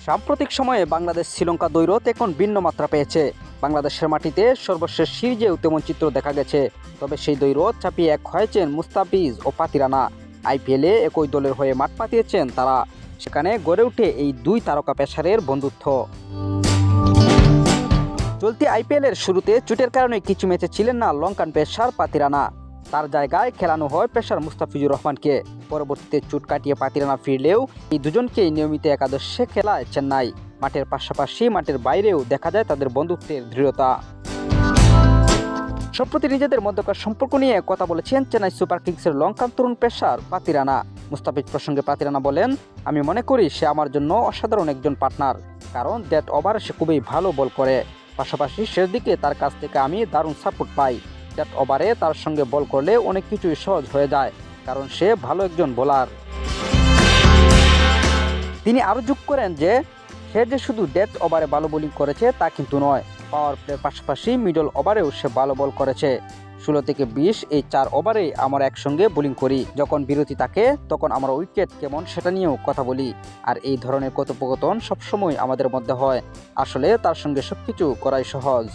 সাম্প্রতিক সময়ে বাংলাদেশ শ্রীলঙ্কা দ্বৈরথ এখন ভিন্ন মাত্রা পেয়েছে। বাংলাদেশের মাটিতে সর্বশেষ সিরিজেও তেমন চিত্র দেখা গেছে। তবে সেই দ্বৈরথ চাপিয়ে এক হয়েছেন মুস্তাফিজ ও পাতি রানা। আইপিএলে একই দলের হয়ে মাঠ পাতিয়েছেন তারা। সেখানে গড়ে ওঠে এই দুই তারকা পেসারের বন্ধুত্ব। চলতি আইপিএলের শুরুতে চোটের কারণে কিছু ম্যাচে ছিলেন না লঙ্কান পেসার পাতি রানা। তার জায়গায় খেলানো হয় পেসার মুস্তাফিজুর রহমানকে। পরবর্তীতে চোট কাটিয়ে পাতি রানা ফিরলেও এই দুজনকেই নিয়মিত একাদশে খেলায় চেন্নাই। মাঠের পাশাপাশি মাঠের বাইরেও দেখা যায় তাদের বন্ধুত্বের দৃঢ়তা। সম্প্রতি নিজেদের মধ্যকার সম্পর্ক নিয়ে কথা বলেছেন চেন্নাই সুপার কিংসের লঙ্কান তরুণ পেসার পাতি রানা। মুস্তাফিজ প্রসঙ্গে পাতি রানা বলেন, আমি মনে করি সে আমার জন্য অসাধারণ একজন পার্টনার, কারণ ডেথ ওভারে সে খুবই ভালো বল করে। পাশাপাশি শেষ দিকে তার কাছ থেকে আমি দারুণ সাপোর্ট পাই। ডেথ ওভারে তার সঙ্গে বল করলে অনেক কিছুই সহজ হয়ে যায়, কারণ সে ভালো একজন বোলার। তিনি আরও যোগ করেন যে সে যে শুধু ডেথ ওভারে ভালো বোলিং করেছে তা কিন্তু নয়, পাওয়ার প্লের পাশাপাশি মিডল ওভারেও সে ভালো বল করেছে। 16 থেকে 20 এই 4 ওভারে আমরা একসঙ্গে বোলিং করি। যখন বিরতি থাকে তখন আমরা উইকেট কেমন সেটা নিয়েও কথা বলি। আর এই ধরনের কথোপকথন সবসময় আমাদের মধ্যে হয়। আসলে তার সঙ্গে সবকিছু করাই সহজ।